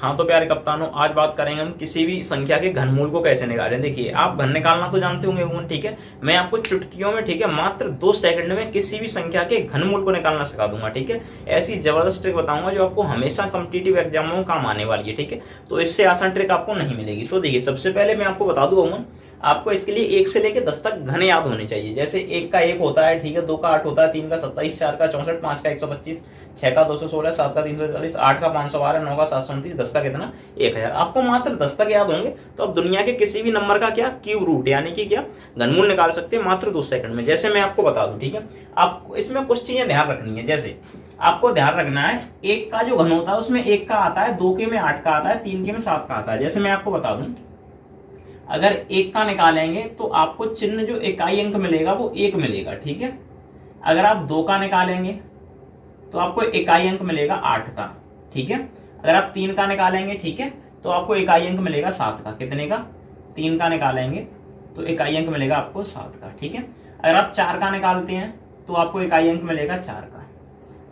हाँ तो प्यारे कप्तानों, आज बात करेंगे हम किसी भी संख्या के घनमूल को कैसे निकालें। देखिए, आप घन निकालना तो जानते होंगे अमूमन, ठीक है। मैं आपको चुटकियों में, ठीक है, मात्र 2 सेकंड में किसी भी संख्या के घनमूल को निकालना सिखा दूंगा, ठीक है। ऐसी जबरदस्त ट्रिक बताऊंगा जो आपको हमेशा कॉम्पिटिटिव एग्जामों में काम आने वाली है, ठीक है। तो इससे आसान ट्रिक आपको नहीं मिलेगी। तो देखिए, सबसे पहले मैं आपको बता दूं अमूमन, आपको इसके लिए 1 से लेकर 10 तक घन याद होने चाहिए। जैसे 1 का 1 होता है, ठीक है, 2 का 8 होता है, 3 का 27, 4 का 64, 5 का 125, 6 का 216, 7 का 340, 8 का 512, 9 का 729, 10 का कितना 1000। आपको मात्र 10 तक याद होंगे तो आप दुनिया के किसी भी नंबर का क्या क्यूब रूट यानी कि क्या घनमूल निकाल सकते हैं मात्र 2 सेकंड में। जैसे मैं आपको बता दूं, ठीक है। आपको इसमें कुछ चीजें ध्यान रखनी है। जैसे आपको ध्यान रखना है, 1 का जो घन होता है उसमें 1 का आता है, 2 के में 8 का आता है, 3 के में 7 का आता है। जैसे मैं आपको बता दूं, अगर 1 का निकालेंगे तो आपको चिन्ह जो इकाई अंक मिलेगा वो 1 मिलेगा, ठीक है। अगर आप 2 का निकालेंगे तो आपको इकाई अंक मिलेगा 8 का, ठीक है। अगर आप 3 का निकालेंगे, ठीक है, तो आपको इकाई अंक मिलेगा 7 का। कितने का? 3 का निकालेंगे तो इकाई अंक मिलेगा आपको 7 का, ठीक है। अगर आप 4 का निकालते हैं तो आपको इकाई अंक मिलेगा 4 का।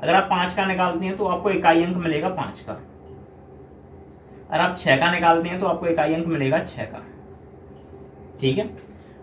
अगर आप 5 का निकालते हैं तो आपको इकाई अंक मिलेगा 5 का। अगर आप 6 का निकालते हैं तो आपको इकाई अंक मिलेगा 6 का, ठीक है।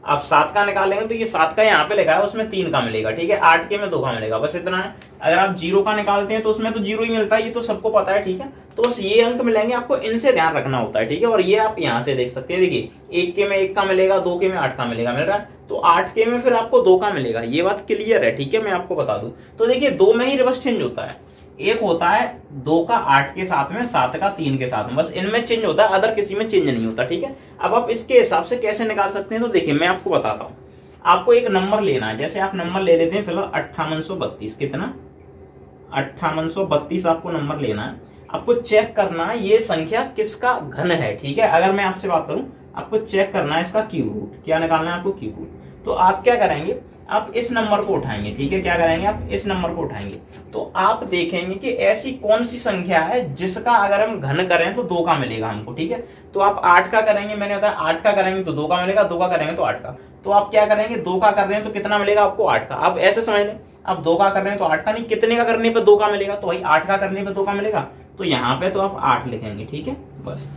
आप 7 का निकालेंगे तो ये 7 का यहाँ पे लिखा है, उसमें 3 का मिलेगा, ठीक है। 8 के में 2 का मिलेगा, बस इतना है। अगर आप 0 का निकालते हैं तो उसमें तो 0 ही मिलता है, ये तो सबको पता है, ठीक है। तो बस ये अंक मिलेंगे, आपको इनसे ध्यान रखना होता है, ठीक है। और ये आप यहाँ से देख सकते हैं, देखिए 1 के में 1 का मिलेगा, 2 के में 8 का मिलेगा, मिल रहा है। तो 8 के में फिर आपको 2 का मिलेगा, ये बात क्लियर है, ठीक है। मैं आपको बता दूं तो देखिए, 2 में ही रिवर्स चेंज होता है। एक होता है 2 का 8 के साथ में, 7 का 3 के साथ में, बस इनमें चेंज होता है, अदर किसी में चेंज नहीं होता, ठीक है। अब आप इसके हिसाब से कैसे निकाल सकते हैं तो देखिए, मैं आपको बताता हूं। आपको एक नंबर लेना है। जैसे आप नंबर ले लेते हैं फिलहाल 5832। कितना? 5832 आपको नंबर लेना है। आपको चेक करना है ये संख्या किसका घन है, ठीक है। अगर मैं आपसे बात करूं, आपको चेक करना है इसका क्यूब रूट। क्या निकालना है आपको? Cube root. तो आप क्या करेंगे, आप इस नंबर को उठाएंगे, ठीक है। क्या करेंगे आप? इस नंबर को उठाएंगे तो आप देखेंगे कि ऐसी कौन सी संख्या है जिसका अगर हम घन करें तो 2 का मिलेगा हमको, ठीक है। तो आप 8 का करेंगे, मैंने बताया 8 का करेंगे तो 2 का मिलेगा, 2 का करेंगे तो 8 का। तो आप क्या करेंगे, 2 का कर रहे हैं तो कितना मिलेगा आपको? 8 का। आप ऐसे समझ लें, आप 2 का कर रहे हैं तो 8 का नहीं, कितने का करने पे 2 का मिलेगा? तो भाई 8 का करने पे 2 का मिलेगा, तो यहाँ पे तो आप 8 लिखेंगे, ठीक है। बस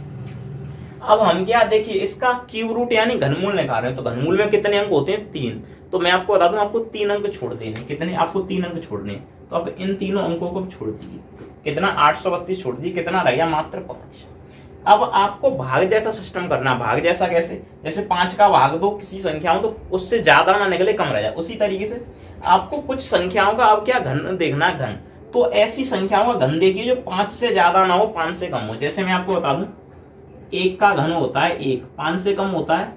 अब हम क्या देखिए, इसका क्यूब रूट यानी घनमूल निकाल रहे हैं। तो घनमूल में कितने अंक होते हैं? 3। तो मैं आपको बता दूं, आपको 3 अंक छोड़ देने। कितने? आपको 3 अंक छोड़ने। तो आप इन तीनों अंकों को छोड़ दीजिए। कितना? 832 छोड़ दिए, कितना रह गया? मात्र 5। अब आपको भाग जैसा सिस्टम करना। भाग जैसा कैसे? जैसे 5 का भाग दो किसी संख्याओं तो उससे ज्यादा ना निकले, कम रह जाए। उसी तरीके से आपको कुछ संख्याओं का अब क्या घन देखना है, घन। तो ऐसी संख्याओं का घन देखिए जो 5 से ज्यादा ना हो, 5 से कम हो। जैसे मैं आपको बता दूं, 1 का घन होता है 1, 5 से कम होता है।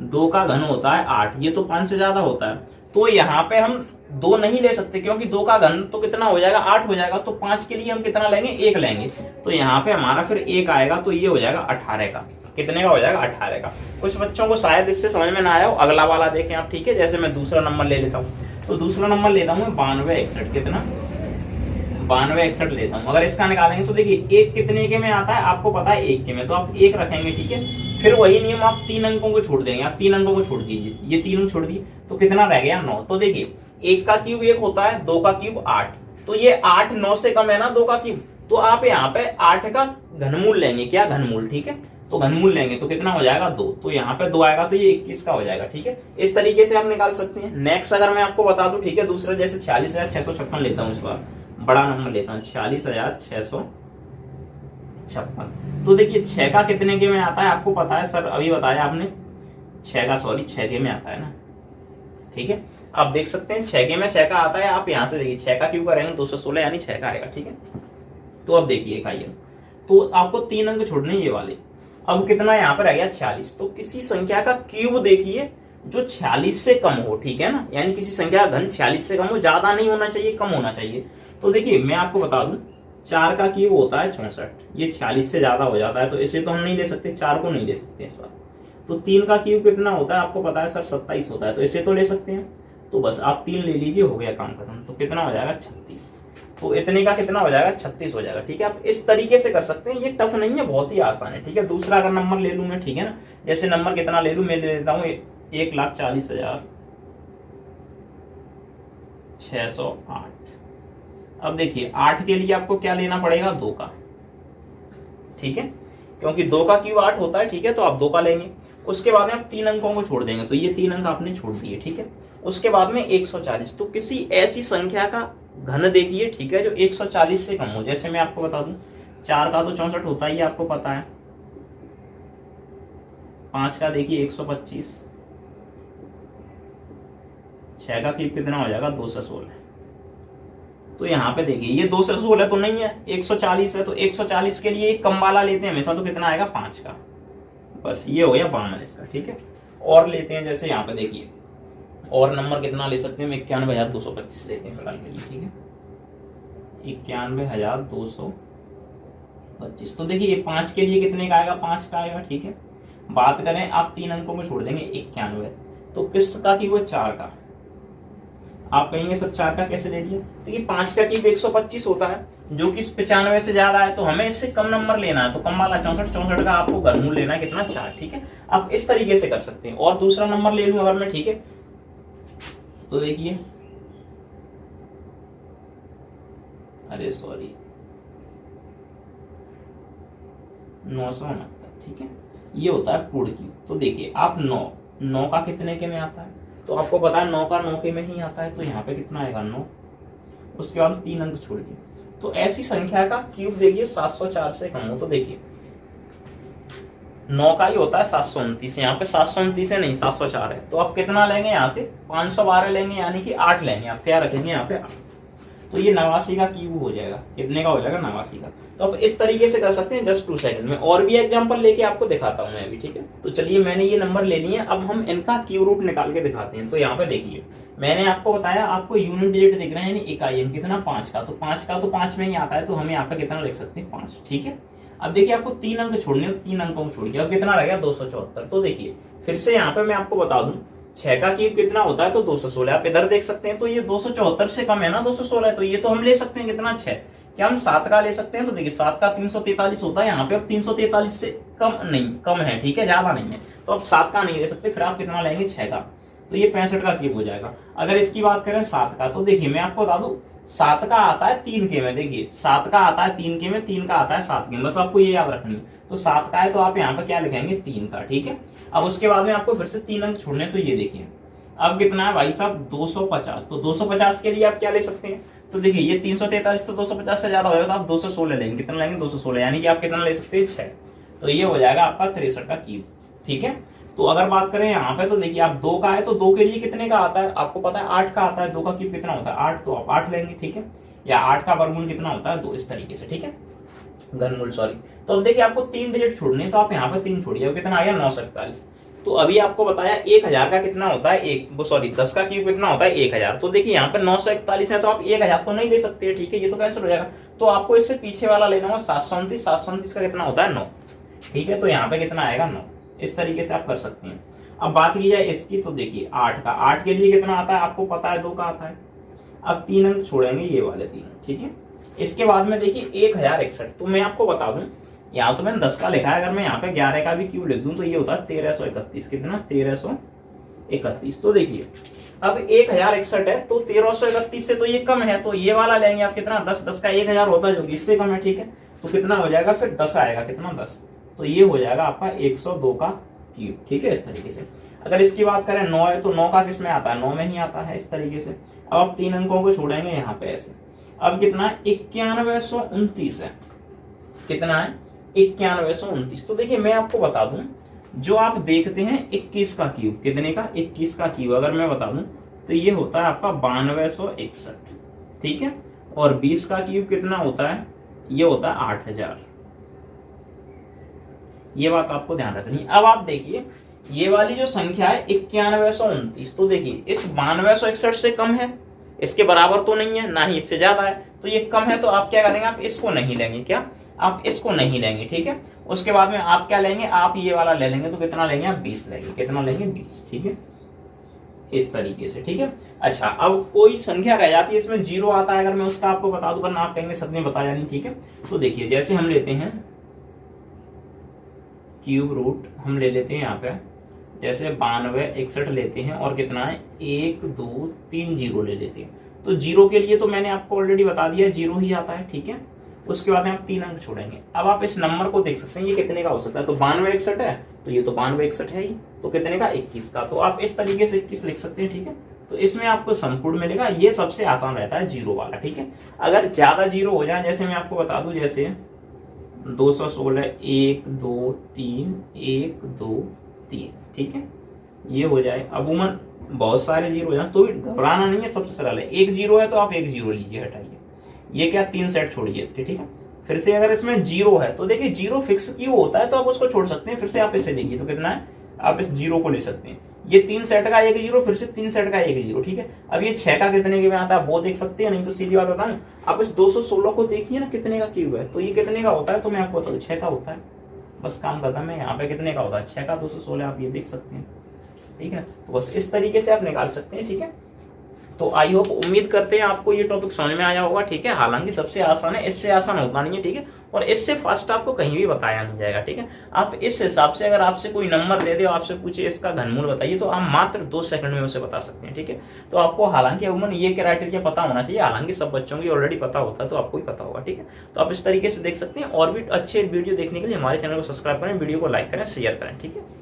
2 का घन होता है 8, ये तो 5 से ज्यादा होता है। तो यहाँ पे हम 2 नहीं ले सकते, क्योंकि 2 का घन तो कितना हो जाएगा? 8 हो जाएगा। तो 5 के लिए हम कितना लेंगे? 1 लेंगे। तो यहाँ पे हमारा फिर 1 आएगा, तो ये हो जाएगा 18 का। कितने का हो जाएगा? 18 का। कुछ बच्चों को शायद इससे समझ में ना आया हो, अगला वाला देखें आप, ठीक है। जैसे मैं दूसरा नंबर ले लेता हूँ, तो दूसरा नंबर लेता हूँ 9261। कितना? 9261 लेता हूँ। अगर इसका निकालेंगे तो देखिए, 1 कितने के में आता है आपको पता है? 1 के में। तो आप 1 रखेंगे, ठीक है। फिर वही नियम, आप 3 अंकों को छोड़ देंगे। आप 3 अंकों को छोड़ दीजिए, ये 3 अंक छोड़ दिए तो कितना रह गया? 9। तो देखिए, 1 का क्यूब 1 होता है, 2 का क्यूब 8। तो ये 8 9 से कम है ना 2 का क्यूब। तो आप यहाँ पे 8 का घनमूल लेंगे। क्या? घनमूल, ठीक है। तो घनमूल लेंगे तो कितना हो जाएगा? 2। तो यहाँ पे 2 आएगा, तो ये 21 का हो जाएगा, ठीक है। इस तरीके से आप निकाल सकते हैं। नेक्स्ट अगर मैं आपको बता दूं, ठीक है, दूसरा जैसे 46,656 लेता हूँ। इस बार बड़ा नंबर लेता हूँ, 46,656। तो देखिए, 6 का कितने के में आता है आपको पता है? सर अभी बताया आपने, 6 का 6 के में आता है ना, ठीक है। आप देख सकते हैं 6 के में 6 का आता है। आप यहाँ से देखिए, 6 का क्यूब करेंगे 216 यानी 6 का आएगा, ठीक है। तो अब देखिए इकाई अंक, तो आपको 3 अंक छोड़ने ये वाले। अब कितना यहाँ पर आ गया? 46। तो किसी संख्या का क्यूब देखिए जो 46 से कम हो, ठीक है ना, यानी किसी संख्या का घन 46 से कम हो, ज्यादा नहीं होना चाहिए, कम होना चाहिए। तो देखिए, मैं आपको बता दूं, 4 का क्यूब होता है 64, ये 46 से ज्यादा हो जाता है, तो इसे तो हम नहीं ले सकते, 4 को नहीं ले सकते इस बार। तो 3 का क्यूब कितना होता है आपको पता है सर? 27 होता है, तो इसे तो ले सकते हैं। तो बस आप 3 ले लीजिए, हो गया काम खत्म। तो कितना हो जाएगा? 36। तो इतने का कितना हो जाएगा? 36 हो जाएगा, ठीक है। आप इस तरीके से कर सकते हैं, ये टफ नहीं है, बहुत ही आसान है, ठीक है। दूसरा अगर नंबर ले लूं मैं, ठीक है ना, जैसे नंबर कितना ले लूं, मैं ले लेता हूँ 1,40,608। अब देखिए, 8 के लिए आपको क्या लेना पड़ेगा? 2 का, ठीक है, क्योंकि 2 का क्यूब 8 होता है, ठीक है, तो आप 2 का लेंगे। उसके बाद में आप 3 अंकों को छोड़ देंगे, तो ये 3 अंक आपने छोड़ दिए, ठीक है। उसके बाद में 140, तो किसी ऐसी संख्या का घन देखिए, ठीक है, जो 140 से कम हो। जैसे मैं आपको बता दूं, 4 का तो 64 होता ही आपको पता है, 5 का देखिए 125, 6 का क्यूब कितना हो जाएगा 216। तो यहाँ पे देखिए ये 216 तो नहीं है, 140 है, तो 140 के लिए एक कम वाला लेते हैं हमेशा, तो कितना आएगा 5 का, बस ये हो गया 52 इसका, ठीक है। और लेते हैं, जैसे यहाँ पे देखिए और नंबर कितना ले सकते हैं, 91,225 लेते हैं फिलहाल के लिए, ठीक है, 91,225। तो देखिए ये 5 के लिए कितने का आएगा, 5 का आएगा, ठीक है। बात करें आप 3 अंकों में छोड़ देंगे 91, तो किसका की हुआ 4 का। आप कहेंगे सर 4 का कैसे ले लिया, देखिए 5 का क्यूब 125 होता है, जो कि 95 से ज्यादा है, तो हमें इससे कम नंबर लेना है, तो कम वाला 64 का आपको घनमूल लेना है कितना 4, ठीक है। आप इस तरीके से कर सकते हैं। और दूसरा नंबर ले लूं अगर मैं, ठीक है, तो देखिए, अरे सॉरी 969, ठीक है, ये होता है पूर्ण क्यूब। तो देखिए आप 9 का कितने के में आता है, तो आपको पता है 9 का 9 के में ही आता है, तो यहाँ पे कितना आएगा 9, उसके बाद 3 अंक छोड़ दिए। तो ऐसी संख्या का क्यूब देखिए 704 से कम हो, तो देखिए 9 का ही होता है 729, यहाँ पे 729 है नहीं 704 है, तो आप कितना लेंगे यहाँ से 512 लेंगे, यानी कि 8 लेंगे, आप क्या रखेंगे यहाँ पे 8, तो ये 89 का क्यूब हो जाएगा, कितने का हो जाएगा 89 का। तो आप इस तरीके से कर सकते हैं जस्ट 2 सेकंड में। और भी एग्जांपल लेके आपको दिखाता हूं मैं अभी, ठीक है। तो चलिए मैंने ये नंबर ले लिए, अब हम इनका क्यूब रूट निकाल के दिखाते हैं। तो यहाँ पे देखिए मैंने आपको बताया, आपको यूनिट डिजिट दिख रहा है, यानी इकाई अंक कितना 5 का, तो 5 का तो 5 में ही आता है, तो हम यहाँ पे कितना लिख सकते हैं 5, ठीक है। अब देखिए आपको 3 अंक छोड़ने, तो 3 अंकों को छोड़िए, अब कितना रह गया 274। तो देखिए फिर से यहाँ पे मैं आपको बता दूं, 6 का क्यूब कितना होता है, तो 216, आप इधर देख सकते हैं, तो ये 274 से कम है ना 216, तो ये तो हम ले सकते हैं कितना 6, क्या हम 7 का ले सकते हैं। तो देखिए 7 का 343 होता है यहाँ पे, अब 343 से कम नहीं, कम है, ठीक है, ज्यादा नहीं है, तो अब 7 का नहीं ले सकते, फिर आप कितना लेंगे 6 का, तो ये 65 का क्यूब हो जाएगा। अगर इसकी बात करें 7 का, तो देखिए मैं आपको बता दूं 7 का आता है 3 के में, देखिए 7 का आता है 3 के में, 3 का आता है 7 के में, बस आपको ये याद रखनी है। तो 7 का है तो आप यहाँ पे क्या लिखेंगे 3 का, ठीक है। अब उसके बाद में आपको फिर से 3 अंक छोड़ने, तो ये देखिए अब कितना है भाई साहब 250, तो 250 के लिए आप क्या ले सकते हैं, तो देखिए ये 343 तो 250 से ज्यादा होगा, तो आप 216 लेंगे, कितना लेंगे 216, यानी कि आप कितना ले सकते हैं 6, तो ये हो जाएगा आपका 63 का क्यूब, ठीक है। तो अगर बात करें यहाँ पे, तो देखिए आप 2 का है, तो 2 के लिए कितने का आता है, आपको पता है 8 का आता है, 2 का क्यूब कितना होता है 8, तो आप 8 लेंगे, ठीक है, या 8 का वर्गमूल कितना होता है 2, इस तरीके से, ठीक है, घनमूल सॉरी। तो अब देखिए आपको 3 डिजिट छोड़ने, तो आप यहाँ पे 3 छोड़िए, अब कितना आ गया 941। तो अभी आपको बताया 1000 का कितना होता है, 10 का क्यूब कितना होता है 1000, तो देखिए यहाँ पे 941 है, तो आप 1000 तो नहीं ले सकते, ठीक है, ये तो कैंसिल हो जाएगा, तो आपको इससे पीछे वाला लेना होगा 729, 729 का कितना होता है 9, ठीक है, तो यहाँ पे कितना आएगा 9, इस तरीके से आप कर सकते हैं। अब बात की जाए इसकी, तो देखिए 8 का, 8 के लिए कितना आता है आपको पता है 2 का आता है, अब 3 अंक छोड़ेंगे ये वाले 3, ठीक है। इसके बाद में देखिए 1061, तो मैं आपको बता दूं यहाँ तो मैंने 10 का लिखा है, अगर मैं यहाँ पे 11 का भी क्यूब लिख दूं तो ये होता है 1331, कितना 1331। तो देखिए अब 1061 है, तो 1331 से तो ये कम है, तो ये वाला लेंगे आप कितना 10, 10 का 1000 होता है जो कि इससे कम है, ठीक है, तो कितना हो जाएगा फिर 10 आएगा, कितना 10, तो ये हो जाएगा आपका 102 का क्यूब, ठीक है, इस तरीके से। अगर इसकी बात करें 9 है, तो 9 का किस में आता है 9 में ही आता है, इस तरीके से। अब आप 3 अंकों को छोड़ेंगे यहाँ पे ऐसे, अब कितना है 9129 है, कितना है 9129। तो देखिए मैं आपको बता दूं, जो आप देखते हैं 21 का क्यूब, कितने का 21 का क्यूब, अगर मैं बता दूं तो ये होता है आपका 9261, ठीक है, और 20 का क्यूब कितना होता है, ये होता है 8000, ये बात आपको ध्यान रखनी है। अब आप देखिए ये वाली जो संख्या है 9129, तो देखिए इस 9261 से कम है, इसके बराबर तो नहीं है, ना ही इससे ज्यादा है, तो ये कम है, तो आप क्या करेंगे, आप इसको नहीं लेंगे, क्या आप इसको नहीं लेंगे, ठीक है। उसके बाद में आप क्या लेंगे, आप ये वाला ले लेंगे, तो कितना लेंगे आप 20 लेंगे, कितना लेंगे 20, ठीक है, इस तरीके से, ठीक है। अच्छा अब कोई संख्या रह जाती है इसमें 0 आता है, अगर मैं उसका आपको बता दूं, वरना आप कहेंगे सर ने बताया नहीं, ठीक है। तो देखिए जैसे हम लेते हैं क्यूब रूट, हम ले लेते हैं यहाँ पे जैसे 9261 लेते हैं, और कितना है 1 2 3 0 ले लेते हैं, तो 0 के लिए तो मैंने आपको ऑलरेडी बता दिया 0 ही आता है, ठीक है। उसके बाद में आप 3 अंक छोड़ेंगे। अब आप इस नंबर को देख सकते हैं ये कितने का हो सकता है, तो 92 61 है, तो ये तो 92 61 है ही, तो कितने का 21 का, तो आप इस तरीके से 21 लिख सकते हैं। ठीक है, तो इसमें आपको समकूड़ मिलेगा, ये सबसे आसान रहता है जीरो वाला। ठीक है, अगर ज्यादा जीरो हो जाए, जैसे मैं आपको बता दूं, जैसे 216 1 2 3 1 2 3, ठीक है, ये हो जाए। अमूमन बहुत सारे जीरो हो जाए तो भी घबराना नहीं है, सबसे सरल है। एक जीरो है तो आप एक जीरो लीजिए, हटाइए, ये क्या 3 सेट छोड़िए इसके। ठीक है, फिर से अगर इसमें जीरो है तो देखिए जीरो फिक्स क्यों होता है, तो आप उसको छोड़ सकते हैं। फिर से आप इसे देखिए तो कितना है, आप इस जीरो को ले सकते हैं, ये 3 सेट का एक जीरो, फिर से 3 सेट का एक जीरो। ठीक है, अब ये 6 का कितने के में आता है वो देख सकते हैं, नहीं तो सीधी बात बताऊं, आप इस 216 को देखिए ना कितने का क्यूब है, तो ये कितने का होता है, तो मैं आपको बताऊं 6 का होता है। बस काम खत्म है, यहाँ पे कितने का होता है 6 का 216, आप ये देख सकते हैं। ठीक है, तो बस इस तरीके से आप निकाल सकते हैं। ठीक है, तो आई होप, उम्मीद करते हैं आपको ये टॉपिक समझ में आया होगा। ठीक है, हालांकि सबसे आसान है, इससे आसान होता नहीं है। ठीक है, और इससे फास्ट आपको कहीं भी बताया नहीं जाएगा। ठीक है, आप इस हिसाब से, अगर आपसे कोई नंबर दे दे और आपसे पूछे इसका घनमूल बताइए, तो आप मात्र 2 सेकंड में उसे बता सकते हैं। ठीक है, तो आपको हालांकि अमूमन ये क्राइटेरिया पता होना चाहिए, हालांकि सब बच्चों की ऑलरेडी पता होता है, तो आपको ही पता होगा। ठीक है, तो आप इस तरीके से देख सकते हैं। और भी अच्छे वीडियो देखने के लिए हमारे चैनल को सब्सक्राइब करें, वीडियो को लाइक करें, शेयर करें। ठीक है।